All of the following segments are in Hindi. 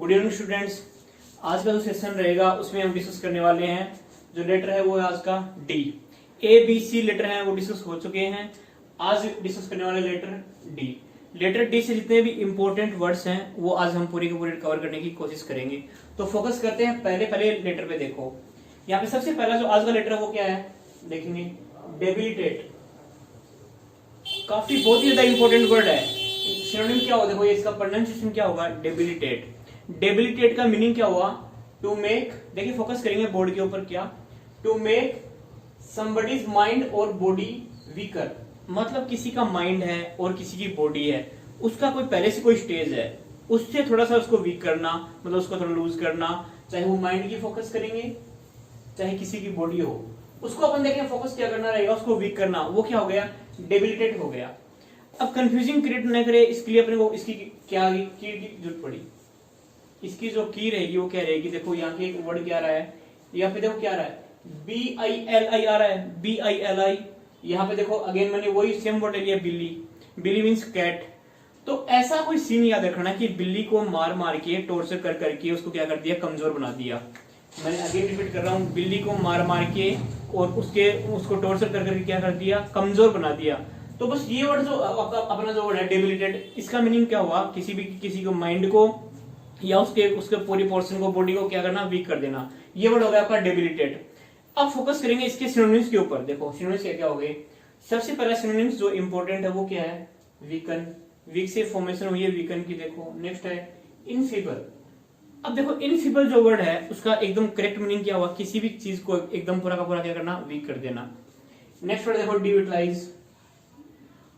Good evening students. आज का जो सेशन रहेगा उसमें हम डिस्कस करने वाले हैं, जो लेटर है वो है आज का D. A B C letter हैं वो डिस्कस हो चुके हैं, आज डिस्कस करने वाले लेटर डी। लेटर डी से जितने भी इंपॉर्टेंट वर्ड्स हैं वो आज हम पूरे के पूरे कवर करने की कोशिश करेंगे। तो फोकस करते हैं पहले लेटर पे। देखो यहाँ पे सबसे पहला जो आज का लेटर है वो क्या है, देखेंगे डेबिलिटेट। काफी बहुत ही ज्यादा इंपॉर्टेंट वर्ड है। सिनोनिम क्या होगा, देखो ये इसका प्रोनाउंसिएशन क्या होगा, डेबिलिटेट। डेबिलिटेट का मीनिंग क्या हुआ, टू मेक, देखिए फोकस करेंगे बोर्ड के ऊपर, क्या, टू मेक समबडीज माइंड और बॉडी वीकर। मतलब किसी का माइंड है और किसी की बॉडी है, उसका कोई पहले से कोई स्टेज है, उससे थोड़ा सा उसको वीक करना, मतलब उसको थोड़ा लूज करना। चाहे वो माइंड की फोकस करेंगे चाहे किसी की बॉडी हो, उसको अपन देखें फोकस क्या करना रहेगा, उसको वीक करना, वो क्या हो गया, डेबिलिटेट हो गया। अब कंफ्यूजिंग क्रिएट न करे इसके लिए अपने को इसकी क्या की जरूरत पड़ी। इसकी जो की रहेगी वो क्या रहेगी, देखो यहाँ पे एक वर्ड क्या आ रहा है, यहाँ पे देखो क्या आ रहा है, BILI आ रहा है, BILI। यहाँ पे देखो अगेन मैंने वही सेम वर्ड लिया, बिल्ली। बिल्ली मीन्स कैट। तो ऐसा कोई सीन याद रखना कि बिल्ली को मार मार के टॉर्चर कर करके उसको क्या कर दिया, कमजोर बना दिया। मैंने अगेन रिपीट कर रहा हूँ, बिल्ली को मार मार के और उसको टॉर्चर कर करके क्या कर दिया, कमजोर बना दिया। तो बस ये वर्ड जो अपना जो वर्ड है डेबिलिटेड, इसका मीनिंग क्या हुआ, किसी को माइंड को या उसके पूरी पोर्शन को, बॉडी को क्या करना, वीक कर देना। ये वर्ड हो गया आपका डेबिलिटेड। अब फोकस करेंगे इसके सिनोनिम्स के ऊपर। देखो सिनोनिम्स क्या हो गए, सबसे पहला सिनोनिम्स जो इंपॉर्टेंट है वो क्या है, वीकन। वीक से फॉर्मेशन हुई है वीकन की। देखो नेक्स्ट है इनफीबल। अब देखो इनफीबल जो वर्ड है उसका एकदम करेक्ट मीनिंग क्या हुआ, किसी भी चीज को एकदम पूरा का पूरा क्या करना, वीक कर देना। नेक्स्ट वर्ड देखो डिविटलाइज।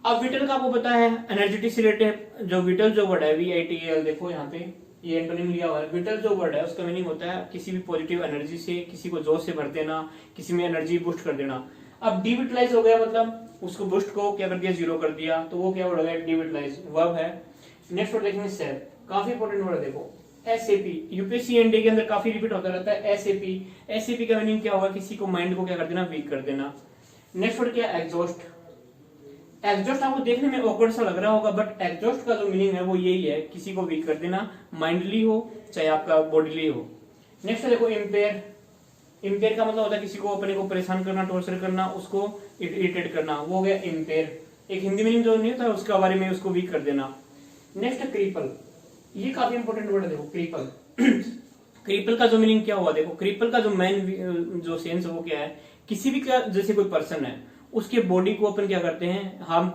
अब विटल का आपको पता है एनर्जेटिक से रिलेटेड, जो विटल जो वर्ड है VITAL, देखो यहाँ पे ये एंटोनिम लिया हुआ है। विटल जो वर्ड है उसका मीनिंग होता है किसी भी पॉजिटिव एनर्जी से, किसी को जोश से भर देना, किसी में एनर्जी बूस्ट कर देना। अब डिविटलाइज हो गया, मतलब उसको बूस्ट को क्या कर दिया, जीरो कर दिया, तो वो क्या वर्ड हो गया, डिविटलाइज वर्ब है। नेक्स्ट वर्ड देखेंगे सेप, काफी इंपॉर्टेंट वर्ड है। देखो SAP, यूपीएससी एनडीए के अंदर काफी रिपीट होता रहता है SAP। SAP का मीनिंग क्या होगा, किसी को माइंड को क्या कर देना, वीक कर देना। नेक्स्ट वर्ड क्या, एग्जॉस्ट। एग्जॉस्ट आपको देखने में ऑकवर्ड सा लग रहा होगा, बट एग्जॉस्ट का जो मीनिंग है वो यही है, किसी को वीक कर देना, माइंडली हो चाहे आपका बॉडीली हो। नेक्स्ट देखो इम्पेयर। इम्पेयर का मतलब होता है किसी को अपने को परेशान करना, टॉर्चर करना, उसको इरिटेट करना, वो हो गया इम्पेयर। एक हिंदी मीनिंग जो नहीं होता है उसके बारे में, उसको वीक कर देना। नेक्स्ट क्रीपल, ये काफी इंपॉर्टेंट वर्ड है। देखो क्रीपल। क्रीपल का जो मीनिंग क्या हुआ, देखो क्रीपल का जो मेन जो सेंस है वो क्या है, किसी भी का जैसे कोई पर्सन है उसके बॉडी को अपन क्या करते हैं, हार्म,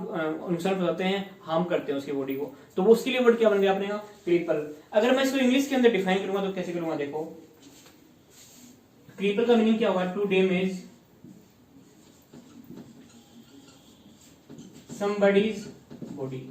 नुकसान पहुंचाते हैं, हार्म करते हैं उसकी बॉडी को, तो वो उसके लिए वर्ड क्या बन गया अपने, क्रीपल। अगर मैं इसको इंग्लिश के अंदर डिफाइन करूंगा तो कैसे करूंगा, देखो क्रीपल का मीनिंग क्या होगा, टू डैमेज समबडीज बॉडी।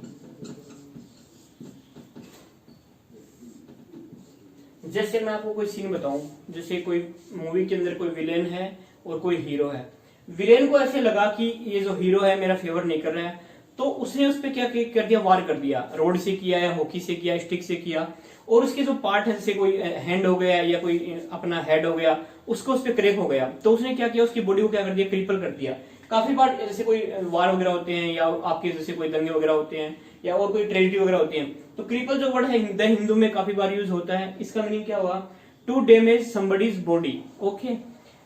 जैसे मैं आपको कोई सीन बताऊं, जैसे कोई मूवी के अंदर कोई विलेन है और कोई हीरो है। विलेन को ऐसे लगा कि ये जो हीरो है मेरा फेवर नहीं कर रहा है, तो उसने उस पर क्या कर दिया, वार कर दिया। रोड से किया या हॉकी से किया, स्टिक से किया, और उसके जो पार्ट है जैसे कोई हैंड हो गया या कोई अपना हेड हो गया, उसको उस पर क्रैक हो गया, तो उसने क्या किया, उसकी बॉडी को क्या कर दिया, क्रिपल कर दिया। काफी बार जैसे कोई वार वगैरह होते हैं या आपके जैसे कोई दंगे वगैरह होते हैं या और कोई ट्रेजिडी वगैरह होती है, तो क्रिपल जो वर्ड है हिंदू में काफी बार यूज होता है। इसका मीनिंग क्या हुआ, to damage somebody's body. Okay,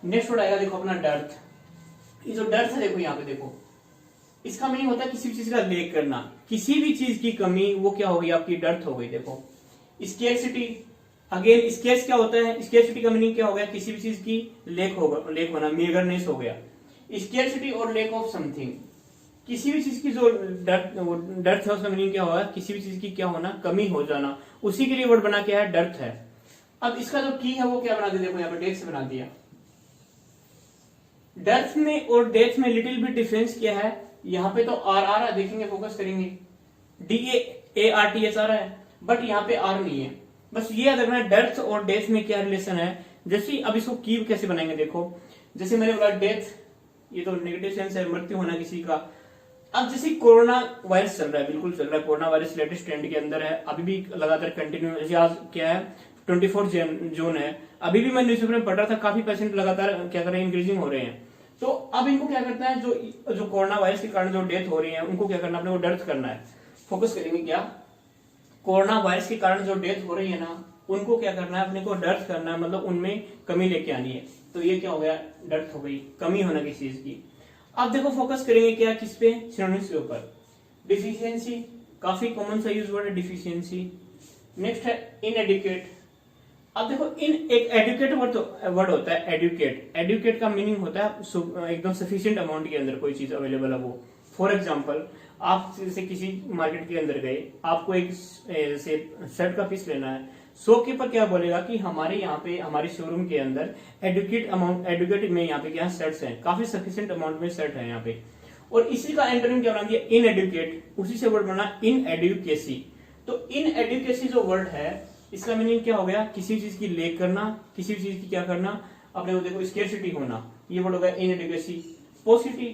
next word आएगा देखो अपना डर्थ। ये जो डर्थ है देखो यहाँ पे देखो, इसका मीनिंग होता है किसी भी चीज का लेक करना, किसी भी चीज की कमी, वो क्या हो गई, आपकी डर्थ हो गई। देखो स्केर्सिटी, अगेन स्केर्स क्या होता है, स्केर्सिटी का मीनिंग क्या हो गया, किसी भी चीज की लेक होना, मेगरनेस हो गया। स्केर्सिटी और लेक ऑफ समथिंग, किसी भी चीज की जो डर्थ है उसका मीनिंग क्या होगा, किसी भी चीज की क्या होना, कमी हो जाना, उसी के लिए वर्ड बना क्या है, डर्थ है। अब इसका जो की है वो क्या बना दिया, देखो यहाँ पे डेथ से बना दिया। डर्थ में और डेथ में लिटिल बिट डिफरेंस क्या है, यहाँ पे तो आर आ रहा है, देखेंगे फोकस करेंगे, DARTH आ रहा है, बट यहाँ पे आर नहीं है। बस ये याद रखना है डर्थ और डेथ में क्या रिलेशन है। जैसे अब इसको की कैसे बनाएंगे, देखो जैसे मैंने बोला डेथ, ये तो नेगेटिव सेंस है, मृत्यु होना किसी का। अब जैसे कोरोना वायरस चल रहा है, बिल्कुल चल रहा है, कोरोना वायरस लेटेस्ट ट्रेंड के अंदर है, अभी भी लगातार कंटिन्यू, जैसे आज क्या है 24 जून है, अभी भी मैं न्यूज़पेपर में पढ़ रहा था, काफी पेशेंट लगातार क्या कर रहे हैं, इंक्रीजिंग हो रहे हैं। तो अब इनको क्या करता है, जो कोरोना वायरस के कारण जो डेथ हो रही है उनको क्या करना, अपने को डर्थ करना है। फोकस करेंगे क्या, कोरोना वायरस के कारण जो डेथ हो रही है ना, उनको क्या करना है, अपने को डर्थ करना है, मतलब उनमें कमी लेके आनी है। तो ये क्या हो गया, डर्थ हो गई, कमी होना किसी चीज की। अब देखो फोकस करेंगे क्या, किस पे, सिनोनिम्स के ऊपर। डिफिशियंसी, काफी कॉमन सा यूज वर्ड है डिफिशियंसी। नेक्स्ट है इनएडुकेट। अब देखो इन एक एडुकेट वर्ड होता है, एडुकेट। एडुकेट का मीनिंग होता है एकदम सफिशिएंट अमाउंट के अंदर कोई चीज अवेलेबल है वो। फॉर एग्जांपल, आप जैसे किसी मार्केट के अंदर गए, आपको एक जैसे शर्ट का पीस लेना है, शॉपकीपर क्या बोलेगा कि हमारे यहाँ पे हमारे शोरूम के अंदर एडुकेट में यहाँ पे क्या शर्ट्स हैं, काफी सफिशिएंट अमाउंट में शर्ट है यहाँ पे। और इसी का एंटोनिम क्या बना दिया, इन एडुकेट, उसी से वर्ड बना इन एडुकेसी। तो इन एडुकेसी जो वर्ड है, इसका मीनिंग क्या हो गया, किसी चीज की लेक करना, किसी चीज की क्या करना, अपने को देखो स्केर्सिटी होना, ये वर्ड होगा इन एडुकेसी। पॉसिटी,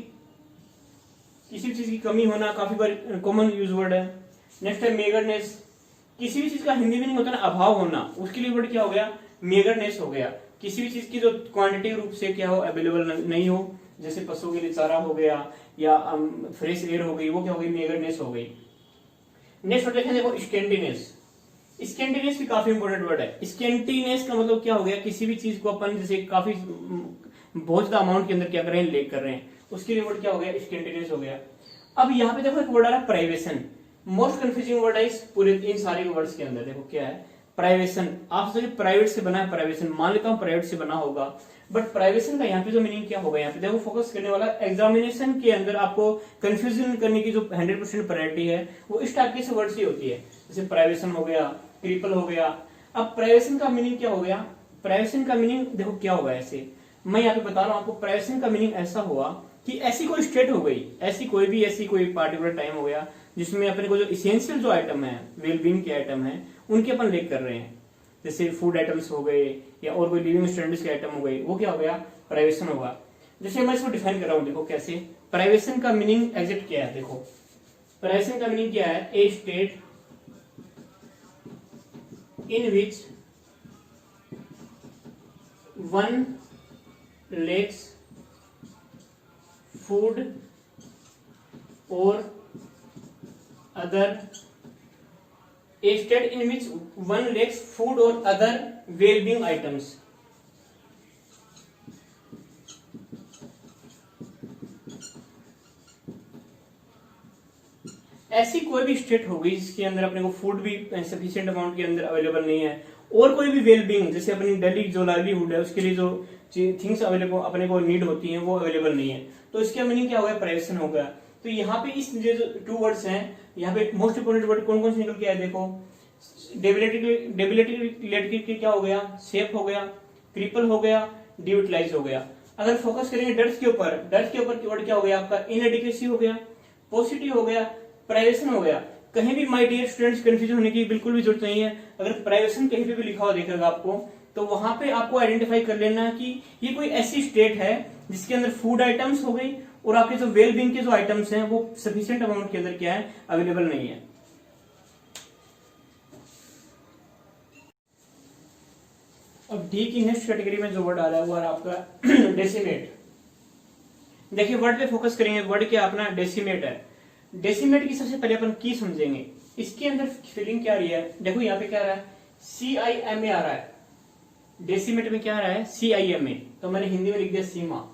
किसी चीज की कमी होना, काफी बार कॉमन यूज वर्ड है। नेक्स्ट है मेगरनेस, किसी भी चीज का हिंदी मीनिंग होता है ना अभाव होना, उसके लिए वर्ड क्या हो गया, मेगरनेस हो गया। किसी भी चीज की जो क्वांटिटी रूप से क्या हो, अवेलेबल नहीं हो, जैसे पशुओं के लिए चारा हो गया या फ्रेश एयर हो गई, वो क्या हो गई, मेगरनेस हो गई। नेक्स्ट वर्ड देखो स्कैंटीनेस। स्कैंटीनेस भी काफी इंपोर्टेंट वर्ड है। स्कैंटीनेस का मतलब क्या हो गया, किसी भी चीज को अपन जैसे काफी बहुत ज्यादा अमाउंट के अंदर क्या कर रहे हैं, ले कर रहे हैं, उसके लिए वर्ड क्या हो गया, स्कैंटीनेस हो गया। अब यहाँ पे देखो एक वर्ड आ रहा है प्राइवेशन। मोस्ट कंफ्यूजिंग वर्ड है इस पूरे इन सारे वर्ड्स के अंदर। देखो क्या है, प्राइवेशन। आप सोचिए प्राइवेट से बना है प्राइवेशन, मान लेता हूँ प्राइवेट से बना होगा, बट प्राइवेशन का यहाँ पे जो मीनिंग क्या होगा, यहाँ पे देखो फोकस करने वाला एग्जामिनेशन के अंदर आपको कंफ्यूजन करने की जो 100% प्रायोरिटी है वो इस टाइप के वर्ड से होती है। जैसे प्राइवेशन हो गया, क्रिपल हो गया। अब प्राइवेशन का मीनिंग क्या हो गया, प्राइवेशन का मीनिंग देखो क्या होगा, ऐसे मैं यहाँ पे बता रहा हूँ आपको। प्राइवेशन का मीनिंग ऐसा हुआ कि ऐसी कोई स्टेट हो गई, ऐसी कोई पार्टिकुलर टाइम हो गया जिसमें अपने को जो इसेंशियल जो आइटम है, वेलबींग के आइटम है, उनके अपन लेक कर रहे हैं। जैसे फूड आइटम्स हो गए या और कोई लिविंग स्टैंडर्ड्स के आइटम हो गए, वो क्या हो गया, प्राइवेशन होगा। जैसे मैं इसको डिफाइन कर रहा हूं, देखो कैसे। प्राइवेशन का मीनिंग एग्जैक्ट क्या है, देखो प्राइवेशन का मीनिंग क्या है, a state in which one lacks food और other, a state in which one lacks food or other well-being items। ऐसी कोई भी स्टेट होगी जिसके अंदर अपने को फूड भी सफिशिएंट अमाउंट के अंदर अवेलेबल नहीं है, और कोई भी वेलबींग जैसे अपनी डेली जो लाइवलीहुड है उसके लिए जो थिंग्स अवेलेबल अपने को नीड होती हैं वो अवेलेबल नहीं है। तो इसका मीनिंग क्या हो गया, प्राइवेशन हो गया। तो यहाँ पे इस जो 2 वर्ड्स हैं, यहाँ पे मोस्ट इंपोर्टेंट वर्ड कौन कौन से निकल के आए, देखो डेबिलिटी रिलेटेड क्या हो गया, सेफ हो गया, क्रिपल हो गया, डियूटिलाइज हो गया। अगर फोकस करेंगे डर्थ के ऊपर वर्ड क्या हो गया आपका, इनएडिक्वेसी हो गया, पॉसिटिव हो गया, प्राइवेशन हो गया। कहीं भी माय डियर स्टूडेंट्स कंफ्यूज होने की बिल्कुल भी जरूरत नहीं है। अगर प्राइवेशन कहीं पे भी लिखा हुआ देखेगा आपको, तो वहां पे आपको आइडेंटिफाई कर लेना कि ये कोई ऐसी स्टेट है जिसके अंदर फूड आइटम्स हो गई और आपके जो वेलबींग के जो आइटम्स हैं वो सफिशिएंट अमाउंट के अंदर क्या है, अवेलेबल नहीं है। अब डी की नेक्स्ट कैटेगरी में जो वर्ड आ रहा है वो आ रहा है आपका डेसिमेट। देखिए वर्ड पे फोकस करेंगे, वर्ड क्या अपना डेसिमेट है। डेसिमेट की सबसे पहले अपन की समझेंगे, इसके अंदर फीलिंग क्या आ रही है। देखो यहाँ पे क्या आ रहा है, CIMA आ रहा है, डेसिमेट में क्या आ रहा है, CIMA, तो मैंने हिंदी में लिख दिया सीमा।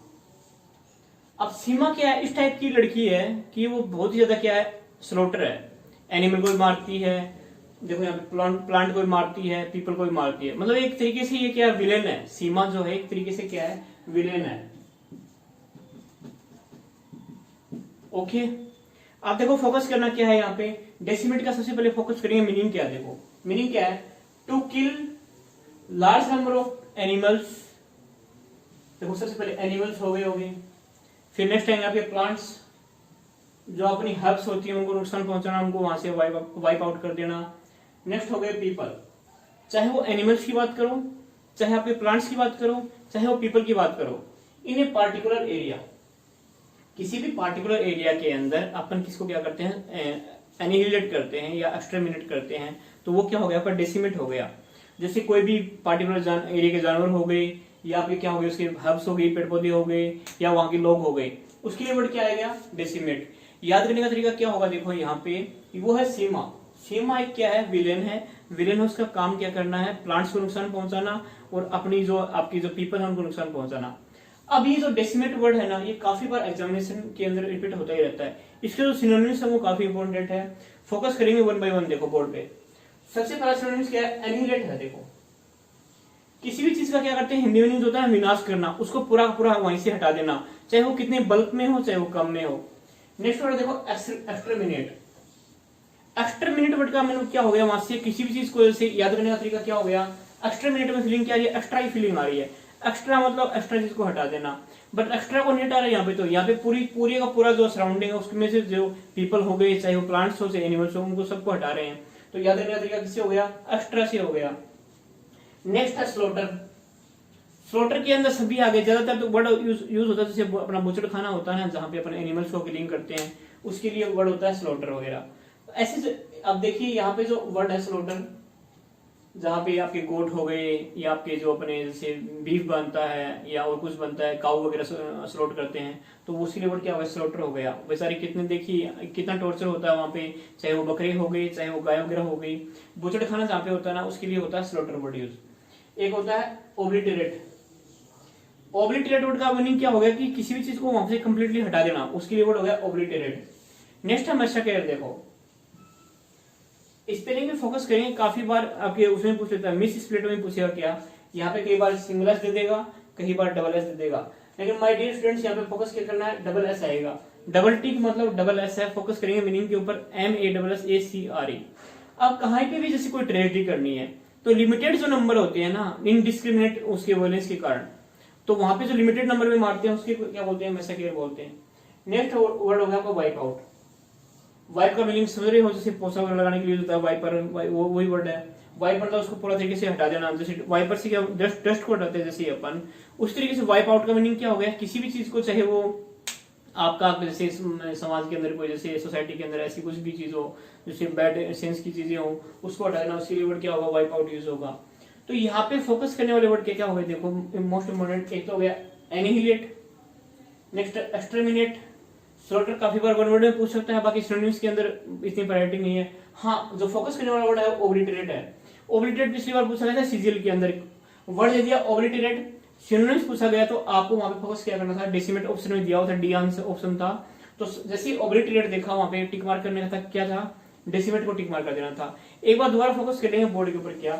अब सीमा क्या है, इस टाइप की लड़की है कि वो बहुत ही ज्यादा क्या है, स्लोटर है, एनिमल को भी मारती है। देखो यहाँ पे प्लांट को भी मारती है, पीपल को भी मारती है, मतलब एक तरीके से ये क्या है, विलेन है। सीमा जो है एक तरीके से क्या है, विलेन है। ओके, आप देखो फोकस करना क्या है यहाँ पे, डेसिमेट का सबसे पहले फोकस करेंगे मीनिंग क्या है। देखो मीनिंग क्या है, to kill large number of animals. देखो सबसे पहले एनिमल्स हो गए। फिर नेक्स्ट आएंगे आपके प्लांट्स, जो अपनी हर्ब्स होती है उनको नुकसान पहुंचाना, उनको वहां से वाइप आउट कर देना। नेक्स्ट हो गए पीपल, चाहे वो एनिमल्स की बात करो, चाहे आपके प्लांट्स की बात करो, चाहे वो पीपल की बात करो, इन ए पार्टिकुलर एरिया, किसी भी पार्टिकुलर एरिया के अंदर अपन किसको क्या करते हैं, एनिहिलेट करते हैं या एक्सटरमिनेट करते हैं, तो वो क्या हो गया, आपका डेसिमेट हो गया। जैसे कोई भी पार्टिकुलर एरिया के जानवर हो गए, या आपके क्या हो गए, उसके हर्ब्स हो गई, पेड़ पौधे हो गए, या वहां के लोग हो गए, उसके लिए वर्ड क्या आएगा, डेसिमेट। याद करने का तरीका क्या होगा, देखो यहाँ पे वो है सीमा। सीमा एक क्या है, विलेन है। विलेन उसका काम क्या करना है, प्लांट्स को नुकसान पहुंचाना और अपनी जो आपकी जो पीपल है उनको नुकसान पहुंचाना। अब ये जो डेसिमेट वर्ड है ना, ये काफी बार एग्जामिनेशन के अंदर रिपीट होता ही रहता है। इसके जो सिनोनिम्स है वो काफी इंपॉर्टेंट है। फोकस करेंगे वन बाय वन। देखो बोर्ड पे सबसे पहला सिनोनिम्स क्या है, एनिहिलेट है। देखो किसी भी चीज का क्या करते हैं, हिंदी मीनिंग होता है विनाश करना, उसको पूरा का पूरा वहीं से हटा देना, चाहे वो कितने बल्क में हो चाहे वो कम में हो। नेक्स्ट वर्ड देखो एक्सटरमिनेट। एक्सटरमिनेट वर्ड का मतलब क्या हो गया, वहां से किसी भी चीज को जैसे याद करने का तरीका क्या हो गया, एक्सटरमिनेट में फीलिंग क्या आ रही है, एक्स्ट्रा की फीलिंग आ रही है। एक्स्ट्रा मतलब एक्स्ट्रा चीज को हटा देना, बट एक्स्ट्रा को नहीं हटा रहा है यहाँ पे। तो यहाँ पे पूरी का पूरा जो सराउंडिंग है उसमें से जो पीपल हो गए, चाहे वो प्लांट्स हो चाहे एनिमल्स हो, उनको सबको हटा रहे हैं। तो याद रखने का तरीका किससे हो गया, एक्स्ट्रा से हो गया। नेक्स्ट है स्लोटर। स्लोटर के अंदर सभी आ गए, ज्यादातर तो वर्ड यूज होता है जैसे अपना बुचड़ खाना होता है ना, जहाँ पे अपन एनिमल्स को किलिंग करते हैं, उसके लिए वर्ड होता है स्लोटर वगैरह। ऐसे अब देखिए यहाँ पे जो वर्ड है स्लोटर, जहाँ पे आपके गोट हो गए या आपके जो अपने जैसे बीफ बनता है या और कुछ बनता है, काऊ वगैरह स्लॉट करते हैं, तो वो उसके लिए वर्ड क्या होगा, स्लॉटर हो गया। बेचारे कितने देखिए कितना टॉर्चर होता है वहाँ पे, चाहे वो बकरे हो गई चाहे वो गाय वगैरह हो गई। बुचड़ खाना जहाँ पे होता है ना, उसके लिए होता है स्लॉटर वर्ड यूज। एक होता है ओब्लिटरेट। ओब्लिटरेट वर्ड का मीनिंग क्या हो गया कि किसी भी चीज को वहां से कंप्लीटली हटा देना, उसके लिए वर्ड हो गया ओब्लिटरेट। नेक्स्ट है मैसेकेर। देखो स्पेलिंग में फोकस करेंगे, काफी बार आपके उसमें पूछ लेता है, मिस स्प्लिट में पूछेगा क्या, यहाँ पे कई बार सिंगल एस दे देगा, कई बार डबल एस दे देगा, लेकिन माय डियर स्टूडेंट्स यहाँ पे फोकस क्या करना है, डबल एस आएगा। डबल टिक मतलब डबल एस है, फोकस करेंगे मीनिंग के ऊपर, MASSACRE। अब कहीं पे भी जैसे कोई ट्रेजेडी करनी है तो लिमिटेड जो नंबर होते हैं ना, इनडिस्क्रिमिनेट उसके वॉयलेंस के कारण, तो वहां पे जो लिमिटेड नंबर में मारते हैं उसके क्या बोलते हैं, मैसेकेर बोलते हैं। नेक्स्ट वर्ड हो गया आपका वाइप आउट। वाइप का मीनिंग समझ रहे हो, जैसे पोछा वगैरह लगाने के लिए होता है वाइपर, वो वही वर्ड है। वाइप मतलब उसको पूरा तरीके से हटा देना, जैसे वाइपर से क्या डस्ट को हटाते हैं जैसे अपन, उस तरीके से वाइप आउट का मीनिंग क्या हो गया, किसी भी चीज को, चाहे वो आपका जैसे समाज के अंदर कोई जैसे सोसाइटी के अंदर ऐसी कुछ भी चीज हो जैसे बैड सेंस की चीजें हो, उसको हटा देना, उसके लिए वर्ड क्या होगा, वाइप आउट यूज होगा। तो यहाँ पे फोकस करने वाले वर्ड क्या हो गए, देखो मोस्ट इंपोर्टेंट एक तो हो गया एनिहिलेट, नेक्स्ट एक्सटरमिनेट। स्लॉटर काफी बार वन वर्ड में पूछ सकता है, बाकी सिनोनिम्स के अंदर इतनी प्रायोरिटी नहीं है। हाँ, जो फोकस करने वाला वर्ड है ओब्लिटरेट है। ओब्लिटरेट पिछली बार पूछा गया था सीजीएल के अंदर, वर्ड दे दिया ओब्लिटरेट, सिनोनिम्स पूछा गया तो आपको वहां पे फोकस क्या करना था, डेसिमेट ऑप्शन में दिया हुआ था, डी आंसर ऑप्शन था। तो जैसे ओब्लिटरेट देखा वहां पे टिक मार्क करने का था, क्या था, डेसिमेट को टिक मार्क कर देना था। एक बार दोबारा फोकस करेंगे बोर्ड के ऊपर, क्या,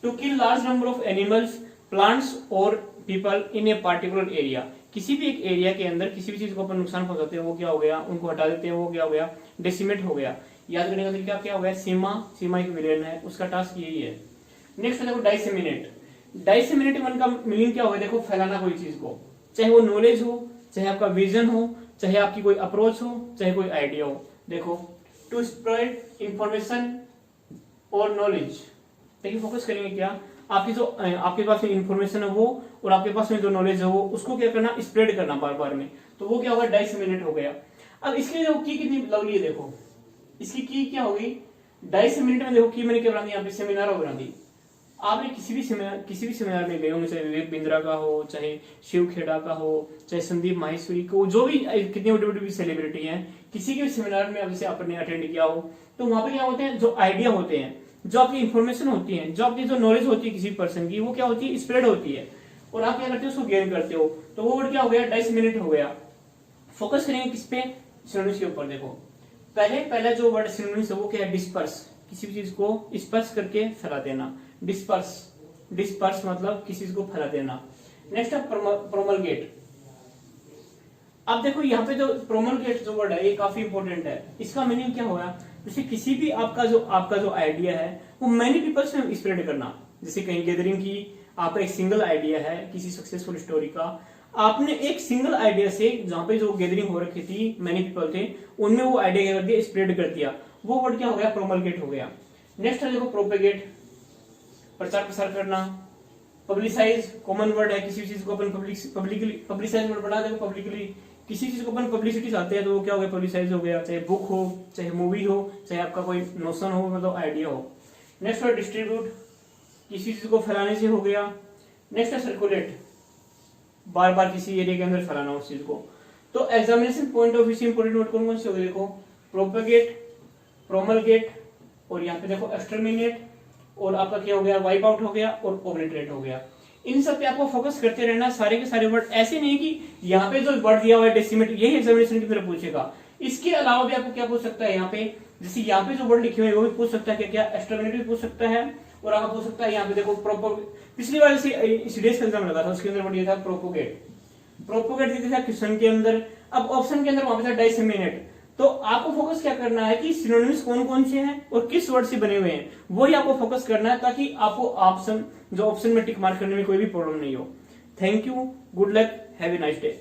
to kill large number of animals plants और people in a particular area. किसी भी एक एरिया के अंदर किसी भी चीज को अपन नुकसान पहुंचाते हैं, वो क्या हो गया, उनको हटा देते हैं, वो क्या हो गया, डेसिमेट हो गया। याद करने का तरीका क्या हो गया, सीमा एक विलेन है, उसका टास्क यही है। नेक्स्ट देखो डाइसेमिनेट। डाइसेमिनेट वन का मीनिंग क्या होगा, देखो फैलाना कोई चीज को, चाहे वो नॉलेज हो, चाहे आपका विजन हो, चाहे आपकी कोई अप्रोच हो, चाहे कोई आइडिया हो। देखो टू स्प्रेड इंफॉर्मेशन और नॉलेज। देखिए फोकस करेंगे क्या, आपकी जो आपके पास में इंफॉर्मेशन है वो और आपके पास में जो नॉलेज है वो, उसको क्या करना, स्प्रेड करना बार बार में, तो वो क्या होगा, डाइसेमिनेट हो गया। अब इसके लिए की कितनी लवली है, देखो इसकी की क्या होगी, डाइसेमिनेट में देखो की मैंने क्या बना दी, यहाँ पे सेमिनार बना दी। आपने किसी भी सेमिनार में गए होंगे, चाहे विवेक बिंद्रा का हो, चाहे शिव खेड़ा का हो, चाहे संदीप माहेश्वरी को, जो भी कितने बड़ी सेलिब्रिटी हैं, किसी के सेमिनार में जैसे आपने अटेंड किया हो, तो वहां पे क्या होते हैं, जो आइडिया होते हैं, जो आपकी इंफॉर्मेशन होती है, जो आपकी जो नॉलेज होती है किसी पर्सन की, वो क्या होती है, स्प्रेड होती है, और आप क्या करते हो, उसको गेन करते हो। तो वो वर्ड क्या हो गया, डाइसेमिनेट हो गया। फोकस करेंगे किस पे, सिनोनिम्स के ऊपर। देखो पहले जो वर्ड सिनोनिम्स है वो क्या है, डिस्पर्स, किसी भी चीज को स्पर्श करके फैला देना, डिस्पर्स मतलब किसी चीज को फैला देना। नेक्स्ट है प्रोमलगेट। अब देखो यहाँ पे जो प्रोमलगेट जो वर्ड है ये काफी इंपॉर्टेंट है। इसका मीनिंग क्या होगा, जैसे किसी भी आपका जो आइडिया है वो मैनी पीपल्स में स्प्रेड करना। जैसे कहीं गैदरिंग की, आपका एक सिंगल आइडिया है किसी सक्सेसफुल स्टोरी का, आपने एक सिंगल आइडिया से जहां पे जो गैदरिंग हो रखी थी, मैनी पीपल थे, उनमें वो आइडिया क्या कर दिया, स्प्रेड कर दिया, वो वर्ड क्या हो गया, प्रोमलगेट हो गया। नेक्स्ट है देखो प्रोपेगेट, प्रचार प्रसार करना। पब्लिसाइज कॉमन वर्ड है, किसी चीज को अपन पब्लिकली पब्लिसाइज वर्ड बना देखो, पब्लिकली किसी चीज को अपन पब्लिसिटी चाहते हैं तो वो क्या हो गया, पब्लिसाइज हो गया, चाहे बुक हो, चाहे मूवी हो, चाहे आपका कोई नोशन हो, मतलब आइडिया हो। नेक्स्ट वर्ड डिस्ट्रीब्यूट, किसी चीज को फैलाने से हो गया। नेक्स्ट है सर्कुलेट, बार बार किसी एरिया के अंदर फैलाना उस चीज को। तो एग्जामिनेशन पॉइंट ऑफ व्यू से इंपोर्टेंट वर्ड कौन कौन से हो गए, देखो प्रोपेगेट, प्रोमलगेट, और यहाँ पे देखो एक्सटर्मिनेट, और आपका क्या हो गया, वाइप आउट हो गया और ओब्लिटरेट हो गया। इन सब पे आपको फोकस करते रहना, सारे के सारे वर्ड। ऐसे नहीं कि यहाँ पे जो वर्ड दिया हुआ है डेसिमेट, यही एग्जामिनेशन की तरफ पूछेगा। इसके अलावा भी आपको क्या पूछ सकता है, यहाँ पे जैसे यहाँ पे जो वर्ड लिखे हुए हैं वो भी पूछ सकता है, क्या एक्सटर्मिनेट भी पूछ सकता है, और आपको पूछ सकता है यहाँ पे देखो पिछली बार सीडीएस का एग्जाम लगा था, उसके अंदर वर्ड ये था प्रोपोगेट। प्रोपोगेट दिया था क्वेश्चन के अंदर। अब ऑप्शन के अंदर वहां पे था डाइसेमिनेट। तो आपको फोकस क्या करना है कि सिनोनिम्स कौन कौन से हैं और किस वर्ड से बने हुए हैं, वही आपको फोकस करना है, ताकि आपको ऑप्शन में टिक मार्क करने में कोई भी प्रॉब्लम नहीं हो। Thank you, good luck, have a nice day.